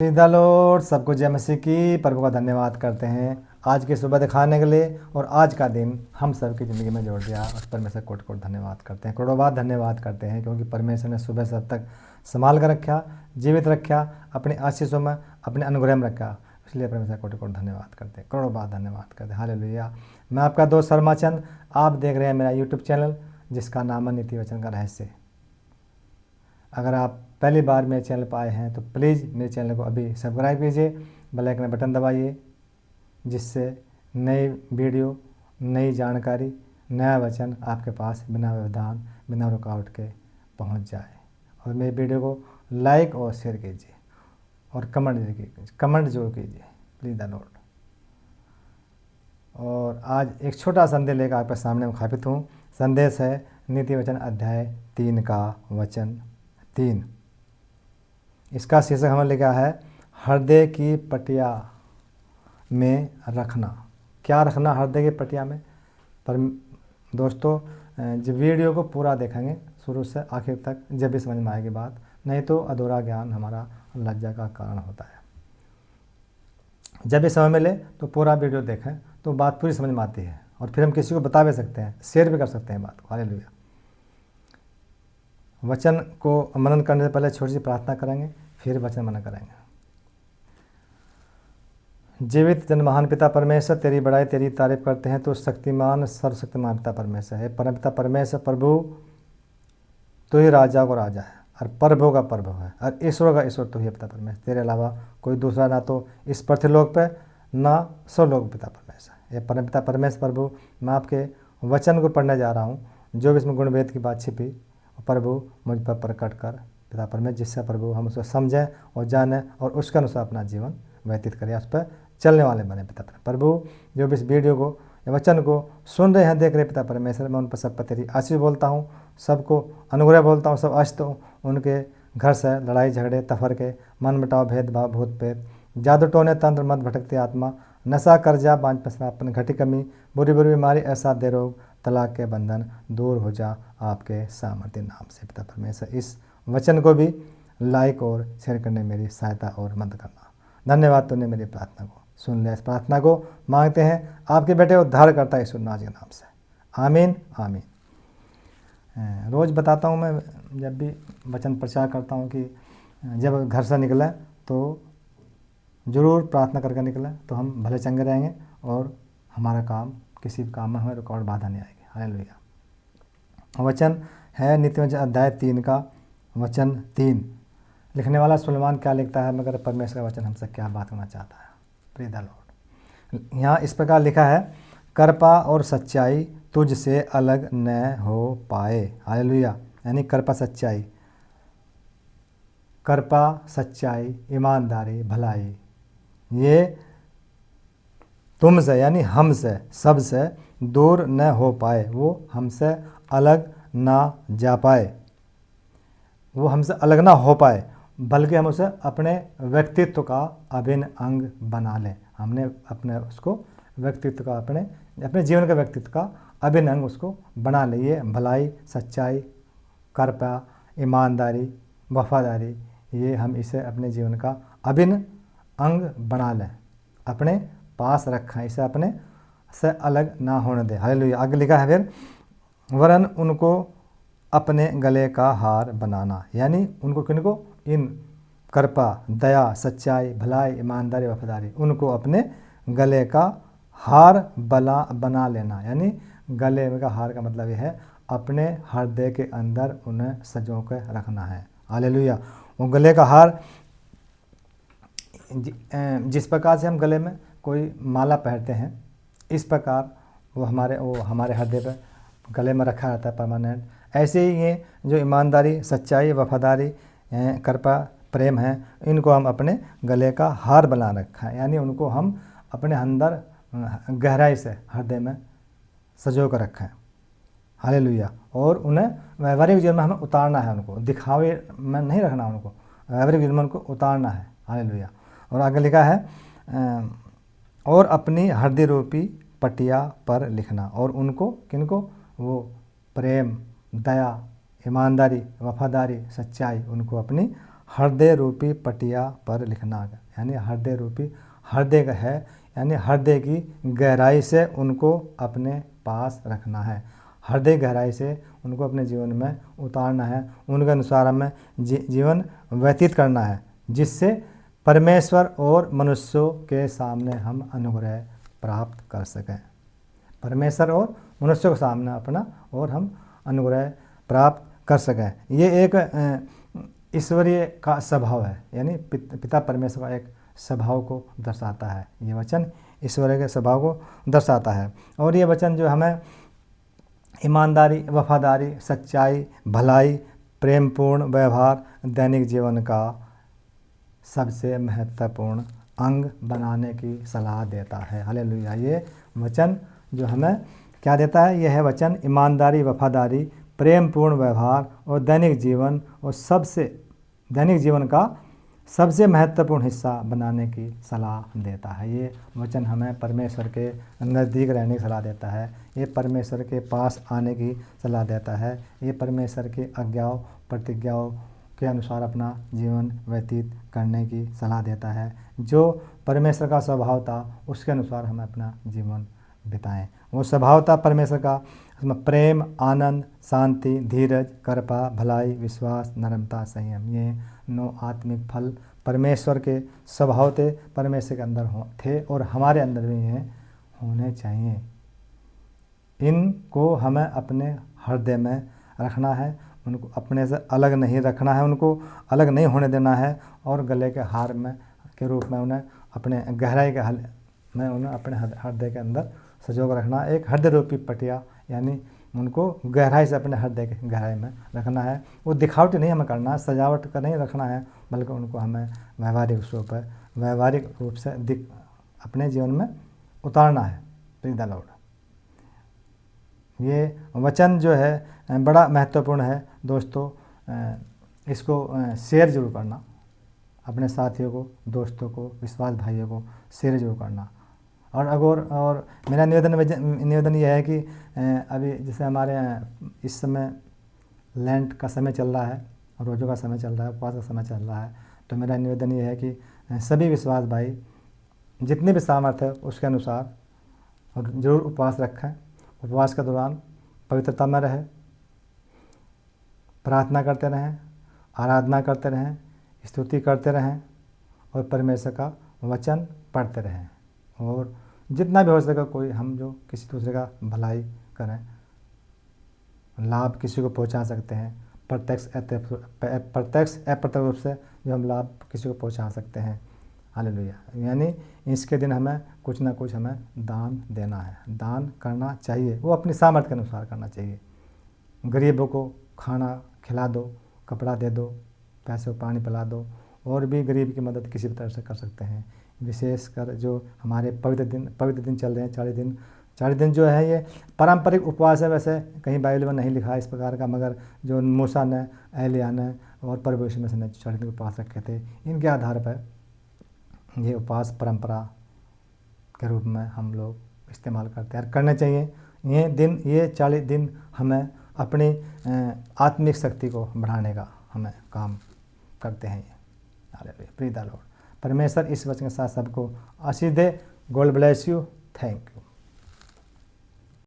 The Lord, सबको जय मसीह की। प्रभु का धन्यवाद करते हैं आज की सुबह दिखाने के लिए और आज का दिन हम सबकी ज़िंदगी में जोड़ दिया। उस परमेश्वर कोट कोट धन्यवाद करते हैं, करोड़ों बार धन्यवाद करते हैं, क्योंकि परमेश्वर ने सुबह से अब तक संभाल कर रखा, जीवित रखा, अपनी आशीषों में, अपने अनुग्रह में रखा। इसलिए परमेश्वर कोट कोट धन्यवाद करते हैं, करोड़ों बार धन्यवाद करते हैं। हालेलुया। मैं आपका दोस्त शर्माचंद, आप देख रहे हैं मेरा यूट्यूब चैनल जिसका नाम है नीति वचन का रहस्य। अगर आप पहली बार मेरे चैनल पर आए हैं तो प्लीज़ मेरे चैनल को अभी सब्सक्राइब कीजिए, बेल आइकन बटन दबाइए, जिससे नई वीडियो, नई जानकारी, नया वचन आपके पास बिना व्यवधान, बिना रुकावट के पहुंच जाए। और मेरी वीडियो को लाइक और शेयर कीजिए और कमेंट जरूर कीजिए, प्लीज़ द लॉर्ड। और आज एक छोटा संदेश लेकर आपके सामने मुखातिब हूँ। संदेश है नीति वचन अध्याय 3 का वचन 3। इसका शीर्षक हमें लिखा है हृदय की पटिया में रखना। क्या रखना हृदय की पटिया में? पर दोस्तों, जब वीडियो को पूरा देखेंगे शुरू से आखिर तक, जब भी समझ में आएगी बात, नहीं तो अधूरा ज्ञान हमारा लज्जा का कारण होता है। जब भी समय मिले तो पूरा वीडियो देखें तो बात पूरी समझ में आती है, और फिर हम किसी को बता भी सकते हैं, शेयर भी कर सकते हैं बात को। हालेलुया। वचन को मनन करने से पहले छोटी सी प्रार्थना करेंगे, फिर वचन मनन करेंगे। जीवित जन महान पिता परमेश्वर, तेरी बड़ाई, तेरी तारीफ करते हैं। तो शक्तिमान सर्वशक्तिमान पिता परमेश्वर है। परम पिता परमेश्वर, प्रभु तू ही राजा को राजा है और प्रभु का प्रभु है और ईश्वर का ईश्वर तू ही पिता परमेश्वर। तेरे अलावा कोई दूसरा ना तो इस पृथ्वीलोक पे ना स्वलोक पिता परमेश्वर। ये परम पिता परमेश्वर प्रभु, मैं आपके वचन को पढ़ने जा रहा हूँ, जो भी इसमें गुणवेद की बात छिपी प्रभु मुझ पर प्रकट कर पिता परमेश्वर, जिससे प्रभु हम उसे समझें और जानें और उसके अनुसार अपना जीवन व्यतीत करें, उस पर चलने वाले बने पिता प्रभु। जो भी इस वीडियो को या वचन को सुन रहे हैं, देख रहे पिता परमेश्वर, मैं उन पर सब पर तेरी आशीष बोलता हूँ, सबको अनुग्रह बोलता हूँ। सब अस्त उनके घर से लड़ाई झगड़े, तफरके, मन मिटाव, भेदभाव, भूत प्रेत, जादू टोने, तंत्र मत, भटकती आत्मा, नशा, कर्जा, बांझ पसरापन, घटी कमी, बुरी बुरी बीमारी, ऐसा दे रोग, तलाक के बंधन दूर हो जा आपके सामर्थ्य नाम से पिता परमेश्वर। इस वचन को भी लाइक और शेयर करने में मेरी सहायता और मदद करना। धन्यवाद, तूने मेरी प्रार्थना को सुन लिया। इस प्रार्थना को मांगते हैं आपके बेटे उद्धार करता यीशु नाज के नाम से, आमीन आमीन। रोज़ बताता हूँ मैं, जब भी वचन प्रचार करता हूँ, कि जब घर से निकले तो ज़रूर प्रार्थना करके निकले, तो हम भले चंगे रहेंगे और हमारा काम, किसी भी काम में हमें रुकावट बाधा नहीं आएगी। हालेलुया। वचन है नीति वचन अध्याय 3 का वचन 3। लिखने वाला सुलेमान क्या लिखता है, मगर परमेश्वर का वचन हमसे क्या बात करना चाहता है। प्रिय द लॉर्ड, यहाँ इस प्रकार लिखा है, कृपा और सच्चाई तुझसे अलग न हो पाए। हालेलुया। यानी कृपा सच्चाई, कृपा सच्चाई, ईमानदारी, भलाई, ये तुमसे यानी हमसे, सबसे दूर न हो पाए, वो हमसे अलग ना जा पाए, वो हमसे अलग ना हो पाए, बल्कि हम उसे अपने व्यक्तित्व का अभिन्न अंग बना लें। हमने अपने उसको व्यक्तित्व का, अपने जीवन का व्यक्तित्व का अभिन्न अंग उसको बना ले। ये भलाई, सच्चाई, कृपा, ईमानदारी, वफादारी, ये हम इसे अपने जीवन का अभिन्न अंग बना लें, अपने पास रखें, इसे अपने से अलग ना होने दें। हालेलुया। आगे लिखा है फिर, वरन उनको अपने गले का हार बनाना। यानी उनको, किनको? इन कृपा, दया, सच्चाई, भलाई, ईमानदारी, वफादारी, उनको अपने गले का हार बना लेना। यानी गले का हार का मतलब यह है, अपने हृदय के अंदर उन्हें सजो कर रखना है। हालेलुया। वो गले का हार, जिस प्रकार से हम गले में कोई माला पहनते हैं, इस प्रकार वो हमारे हृदय पर गले में रखा रहता है परमानेंट। ऐसे ही ये जो ईमानदारी, सच्चाई, वफादारी, कृपा, प्रेम है, इनको हम अपने गले का हार बना रखा है। यानी उनको हम अपने अंदर गहराई से हृदय में सजो कर रखा है। हालेलुया। और उन्हें व्यवहारिक जीवन में हमें उतारना है, उनको दिखावे में नहीं रखना, उनको व्यवहारिक जीवन में उनको उतारना है। हालेलुया। और आगे लिखा है, और अपनी हृदय रूपी पटिया पर लिखना। और उनको, किनको? वो प्रेम, दया, ईमानदारी, वफादारी, सच्चाई, उनको अपनी हृदय रूपी पटिया पर लिखना, यानी हृदय रूपी हृदय है, यानी हृदय की गहराई से उनको अपने पास रखना है, हृदय गहराई से उनको अपने जीवन में उतारना है, उनके अनुसार हमें जीवन व्यतीत करना है, जिससे परमेश्वर और मनुष्यों के सामने हम अनुग्रह प्राप्त कर सकें। परमेश्वर और मनुष्यों के सामने अपना और हम अनुग्रह प्राप्त कर सकें। ये एक ईश्वरीय का स्वभाव है, यानी पिता परमेश्वर का एक स्वभाव को दर्शाता है। ये वचन ईश्वर के स्वभाव को दर्शाता है। और ये वचन जो हमें ईमानदारी, वफादारी, सच्चाई, भलाई, प्रेमपूर्ण व्यवहार दैनिक जीवन का सबसे महत्वपूर्ण अंग बनाने की सलाह देता है। हालेलुया। ये वचन जो हमें क्या देता है? यह है वचन ईमानदारी, वफादारी, प्रेमपूर्ण व्यवहार और दैनिक जीवन का सबसे महत्वपूर्ण हिस्सा बनाने की सलाह देता है। ये वचन हमें परमेश्वर के नज़दीक रहने की सलाह देता है। ये परमेश्वर के पास आने की सलाह देता है। ये परमेश्वर की आज्ञाओं, प्रतिज्ञाओं के अनुसार अपना जीवन व्यतीत करने की सलाह देता है। जो परमेश्वर का स्वभाव था उसके अनुसार हमें अपना जीवन बिताएं। वो स्वभाव था परमेश्वर का, उसमें प्रेम, आनंद, शांति, धीरज, कृपा, भलाई, विश्वास, नम्रता, संयम। ये 9 आत्मिक फल परमेश्वर के स्वभाव थे, परमेश्वर के अंदर थे और हमारे अंदर भी ये होने चाहिए। इनको हमें अपने हृदय में रखना है, उनको अपने से अलग नहीं रखना है, उनको अलग नहीं होने देना है और गले के हार में के रूप में उन्हें अपने गहराई के हल में उन्हें अपने हृदय के अंदर सजो रखना। एक हृदय रूपी पटिया, यानी उनको गहराई से अपने हृदय के गहराई में रखना है। वो दिखावटी नहीं हमें करना है, सजावट का नहीं रखना है, बल्कि उनको हमें व्यावहारिक रूप से अपने जीवन में उतारना है। Praise the Lord. ये वचन जो है बड़ा महत्वपूर्ण है दोस्तों। इसको शेयर जरूर करना, अपने साथियों को, दोस्तों को, विश्वास भाइयों को शेयर जरूर करना। और मेरा निवेदन यह है कि अभी जैसे हमारे इस समय लेंट का समय चल रहा है, रोज़ों का समय चल रहा है, उपवास का समय चल रहा है, तो मेरा निवेदन यह है कि सभी विश्वास भाई जितनी भी सामर्थ्य है उसके अनुसार जरूर उपवास रखें। उपवास के दौरान पवित्रता में रहें, प्रार्थना करते रहें, आराधना करते रहें, स्तुति करते रहें और परमेश्वर का वचन पढ़ते रहें। और जितना भी हो सके कोई हम जो किसी दूसरे का भलाई करें, लाभ किसी को पहुंचा सकते हैं, प्रत्यक्ष अप्रत्यक्ष रूप से जो हम लाभ किसी को पहुंचा सकते हैं। हालेलुया। यानी इसके दिन हमें कुछ ना कुछ हमें दान देना है, दान करना चाहिए। वो अपनी सामर्थ्य के अनुसार करना चाहिए। गरीबों को खाना खिला दो, कपड़ा दे दो, पैसे को पानी पिला दो, और भी गरीब की मदद किसी भी तरह से कर सकते हैं। विशेषकर जो हमारे पवित्र दिन चल रहे हैं, 40 दिन जो है ये पारंपरिक उपवास है। वैसे कहीं बाइबल में नहीं लिखा है इस प्रकार का, मगर जो मूसा ने, एलिया ने और प्रभु यीशु मसीह ने 40 दिन उपवास रखे थे, इनके आधार पर ये उपवास परंपरा के रूप में हम लोग इस्तेमाल करते हैं और करने चाहिए। ये 40 दिन हमें अपनी आत्मिक शक्ति को बढ़ाने का हमें काम करते हैं। हालेलुया। Praise the lord. परमेश्वर इस वचन के साथ सबको आशीष दे। God bless you. Thank you.